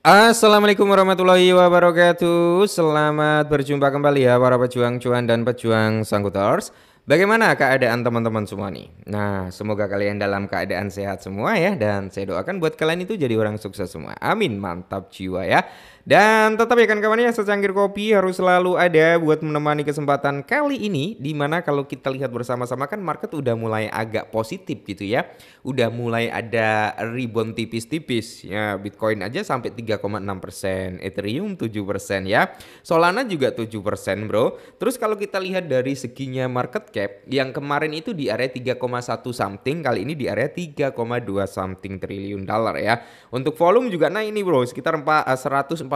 Assalamualaikum warahmatullahi wabarakatuh. Selamat berjumpa kembali ya para pejuang cuan dan pejuang Sangguters. Bagaimana keadaan teman-teman semua nih? Nah, semoga kalian dalam keadaan sehat semua ya. Dan saya doakan buat kalian itu jadi orang sukses semua. Amin, mantap jiwa ya. Dan tetap ya kawan-kawan ya, secangkir kopi harus selalu ada buat menemani kesempatan kali ini. Dimana kalau kita lihat bersama-sama kan market udah mulai agak positif gitu ya. Udah mulai ada rebound tipis-tipis ya. Bitcoin aja sampai 3,6%, Ethereum 7% ya. Solana juga 7% bro. Terus kalau kita lihat dari seginya market cap yang kemarin itu di area 3,1 something, kali ini di area 3,2 something triliun dolar ya. Untuk volume juga naik ini bro, sekitar 148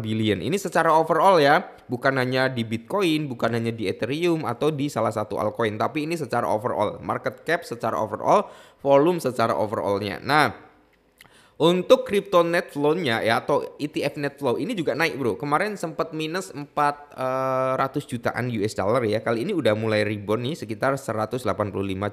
billion. Ini secara overall ya, bukan hanya di Bitcoin, bukan hanya di Ethereum atau di salah satu altcoin, tapi ini secara overall, market cap secara overall, volume secara overallnya. Nah, untuk crypto net flow-nya ya atau ETF net flow ini juga naik bro. Kemarin sempat minus 400 jutaan US dollar ya. Kali ini udah mulai rebound nih sekitar 185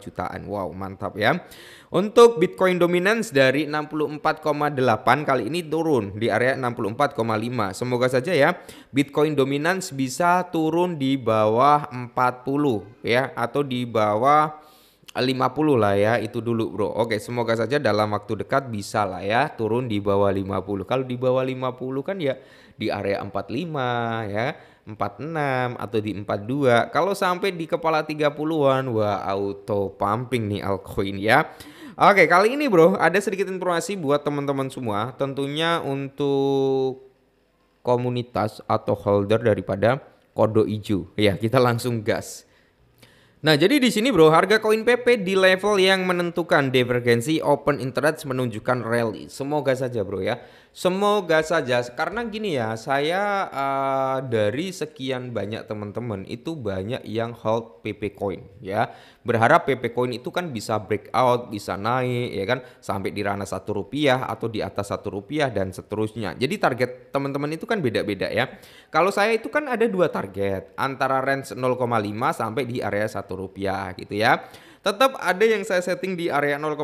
jutaan. Wow, mantap ya. Untuk Bitcoin dominance dari 64,8 kali ini turun di area 64,5. Semoga saja ya Bitcoin dominance bisa turun di bawah 40 ya atau di bawah 50 lah ya, itu dulu bro. Oke, semoga saja dalam waktu dekat bisa lah ya turun di bawah 50. Kalau di bawah 50 kan ya di area 45 ya, 46 atau di 42. Kalau sampai di kepala 30-an wah auto pumping nih altcoin ya. Oke, kali ini bro ada sedikit informasi buat teman-teman semua, tentunya untuk komunitas atau holder daripada Kodo Ijo. Ya, kita langsung gas. Nah, jadi di sini bro, harga koin PP di level yang menentukan divergensi open interest menunjukkan rally. Semoga saja bro ya. Semoga saja karena gini ya, saya dari sekian banyak teman-teman itu banyak yang hold PP coin ya. Berharap PP coin itu kan bisa breakout, bisa naik ya kan sampai di ranah Rp1 atau di atas Rp1 dan seterusnya. Jadi target teman-teman itu kan beda-beda ya. Kalau saya itu kan ada dua target antara range 0,5 sampai di area Rp1 gitu ya. Tetap ada yang saya setting di area 0,5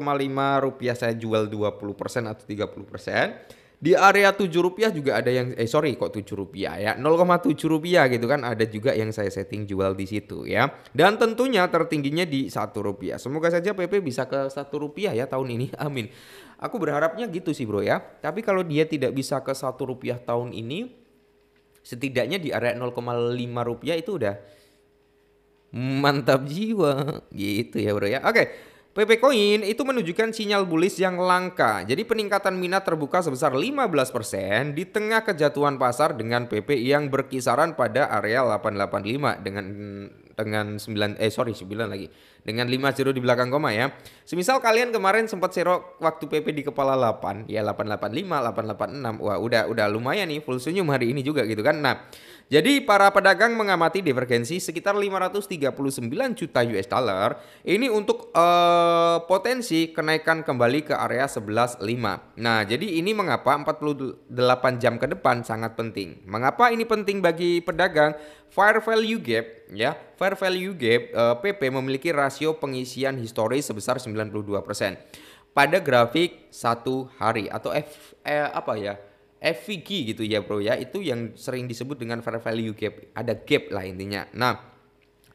rupiah saya jual 20% atau 30%. Di area Rp7 juga ada yang kok Rp7 ya, 0,7 rupiah gitu kan, ada juga yang saya setting jual di situ ya. Dan tentunya tertingginya di Rp1. Semoga saja PP bisa ke Rp1 ya tahun ini. Amin. Aku berharapnya gitu sih bro ya. Tapi kalau dia tidak bisa ke Rp1 tahun ini, setidaknya di area 0,5 rupiah itu udah mantap jiwa gitu ya bro ya. Oke. PP Coin itu menunjukkan sinyal bullish yang langka. Jadi peningkatan minat terbuka sebesar 15% di tengah kejatuhan pasar dengan PP yang berkisaran pada area 885 dengan 9 lagi. Dengan 50 di belakang koma ya. Semisal kalian kemarin sempat serok waktu PP di kepala 8 ya 885, 886. Wah, udah lumayan nih full senyum hari ini juga gitu kan. Nah, jadi para pedagang mengamati divergensi sekitar 539 juta US dollar ini untuk potensi kenaikan kembali ke area 11.5. Nah, jadi ini mengapa 48 jam ke depan sangat penting. Mengapa ini penting bagi pedagang? Fair value gap ya. Fair value gap PP memiliki rasio pengisian historis sebesar 92% pada grafik satu hari atau FVG gitu ya bro ya, itu yang sering disebut dengan fair value gap, ada gap lah intinya. Nah,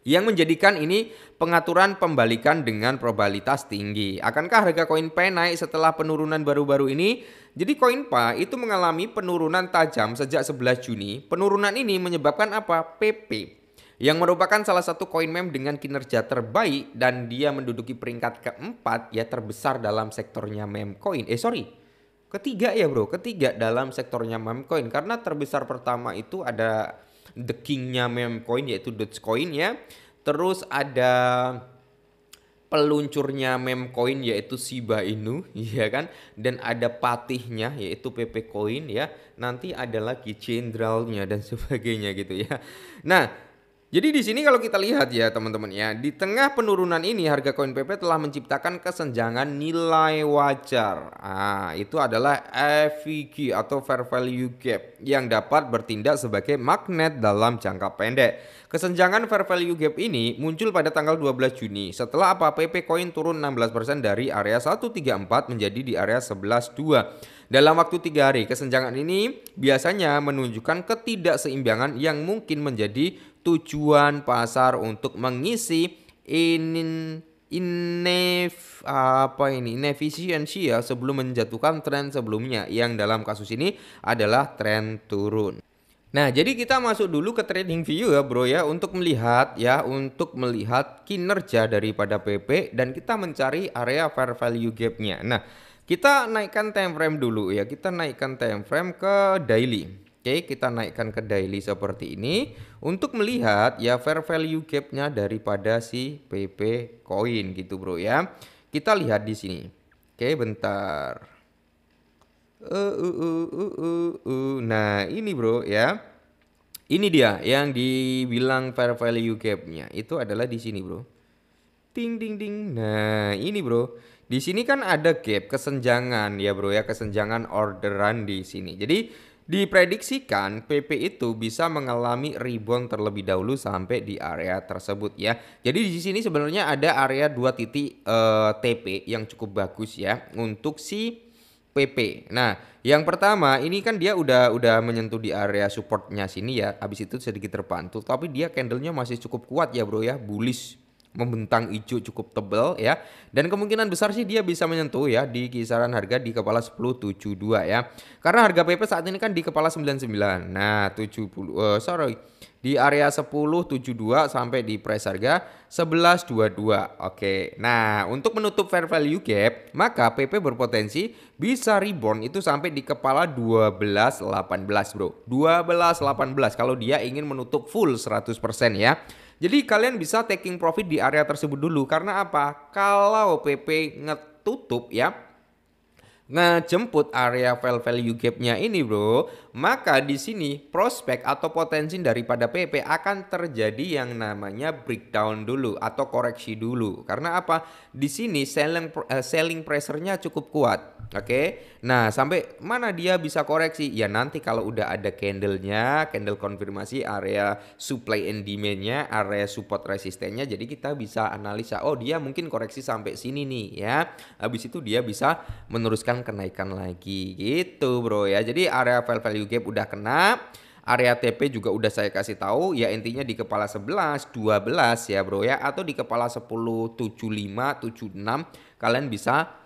yang menjadikan ini pengaturan pembalikan dengan probabilitas tinggi. Akankah harga koin P naik setelah penurunan baru-baru ini? Jadi koin P itu mengalami penurunan tajam sejak 11 Juni. Penurunan ini menyebabkan apa? PP yang merupakan salah satu koin meme dengan kinerja terbaik dan dia menduduki peringkat keempat ya terbesar dalam sektornya meme coin. Ketiga ya bro, ketiga dalam sektornya meme coin karena terbesar pertama itu ada the kingnya meme coin yaitu Dogecoin ya. Terus ada peluncurnya meme coin yaitu Shiba Inu ya kan, dan ada patihnya yaitu PP Coin ya. Nanti ada lagi jenderalnya dan sebagainya gitu ya. Nah, jadi di sini kalau kita lihat ya teman-teman ya, di tengah penurunan ini harga koin PP telah menciptakan kesenjangan nilai wajar. Itu adalah FVG atau fair value gap yang dapat bertindak sebagai magnet dalam jangka pendek. Kesenjangan fair value gap ini muncul pada tanggal 12 Juni setelah PP coin turun 16% dari area 134 menjadi di area 11.2. dalam waktu 3 hari. Kesenjangan ini biasanya menunjukkan ketidakseimbangan yang mungkin menjadi tujuan pasar untuk mengisi inefisiensi ya sebelum menjatuhkan tren sebelumnya yang dalam kasus ini adalah tren turun. Nah, jadi kita masuk dulu ke trading view ya bro ya untuk melihat kinerja daripada PP dan kita mencari area fair value gap-nya. Nah, kita naikkan time frame dulu ya. Kita naikkan time frame ke daily. Oke, kita naikkan ke daily seperti ini untuk melihat ya fair value gap-nya daripada si PP coin gitu bro ya. Kita lihat di sini. Oke, bentar. Nah ini bro ya, ini dia yang dibilang fair value gap-nya itu adalah di sini bro. Ting ding ding. Nah ini bro, di sini kan ada gap kesenjangan ya bro ya, kesenjangan orderan di sini. Jadi diprediksikan PP itu bisa mengalami rebound terlebih dahulu sampai di area tersebut ya. Jadi di sini sebenarnya ada area 2 titik TP yang cukup bagus ya untuk si PP. Nah, yang pertama ini kan dia udah menyentuh di area supportnya sini ya. Habis itu sedikit terpantul, tapi dia candlenya masih cukup kuat ya bro ya, bullish, membentang hijau cukup tebal ya. Dan kemungkinan besar sih dia bisa menyentuh ya di kisaran harga di kepala 10.72 ya. Karena harga PP saat ini kan di kepala 99. Nah, di area 10.72 sampai di price harga 11.22. Oke. Nah, untuk menutup fair value gap, maka PP berpotensi bisa rebound itu sampai di kepala 12.18 bro. 12.18 kalau dia ingin menutup full 100% ya. Jadi kalian bisa taking profit di area tersebut dulu. Karena apa? Kalau PP ngetutup ya, ngejemput area fair value gap-nya ini bro, maka di sini prospek atau potensi daripada PP akan terjadi yang namanya breakdown dulu atau koreksi dulu. Karena apa? Di sini selling pressure-nya cukup kuat. Oke. Nah, sampai mana dia bisa koreksi? Ya nanti kalau udah ada candle-nya, candle konfirmasi area supply and demand-nya, area support resistennya, jadi kita bisa analisa, oh dia mungkin koreksi sampai sini nih ya. Habis itu dia bisa meneruskan kenaikan lagi gitu bro ya. Jadi area fair value gap udah kena, area TP juga udah saya kasih tahu ya, intinya di kepala 11, 12 ya bro ya, atau di kepala 10, 75, 76 kalian bisa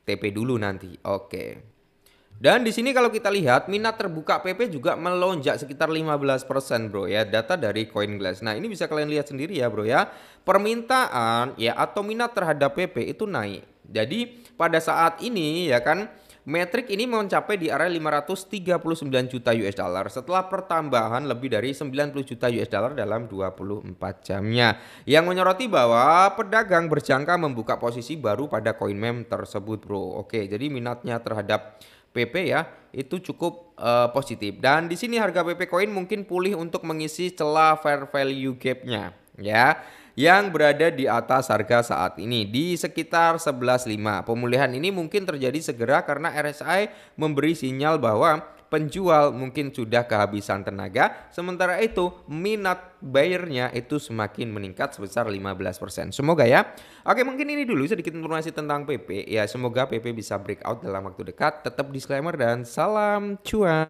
TP dulu nanti. Oke. Dan di sini kalau kita lihat minat terbuka PP juga melonjak sekitar 15% bro ya, data dari CoinGlass. Nah, ini bisa kalian lihat sendiri ya bro ya. Permintaan ya atau minat terhadap PP itu naik. Jadi pada saat ini ya kan metrik ini mencapai di area 539 juta US dollar setelah pertambahan lebih dari 90 juta US dollar dalam 24 jamnya. Yang menyoroti bahwa pedagang berjangka membuka posisi baru pada coin meme tersebut bro. Oke, jadi minatnya terhadap PP ya itu cukup positif. Dan di sini harga PP coin mungkin pulih untuk mengisi celah fair value gap-nya ya, yang berada di atas harga saat ini di sekitar 11.5. Pemulihan ini mungkin terjadi segera karena RSI memberi sinyal bahwa penjual mungkin sudah kehabisan tenaga, sementara itu minat buyernya itu semakin meningkat sebesar 15%. Semoga ya. Oke, mungkin ini dulu sedikit informasi tentang PP ya, semoga PP bisa breakout dalam waktu dekat. Tetap disclaimer dan salam cuan.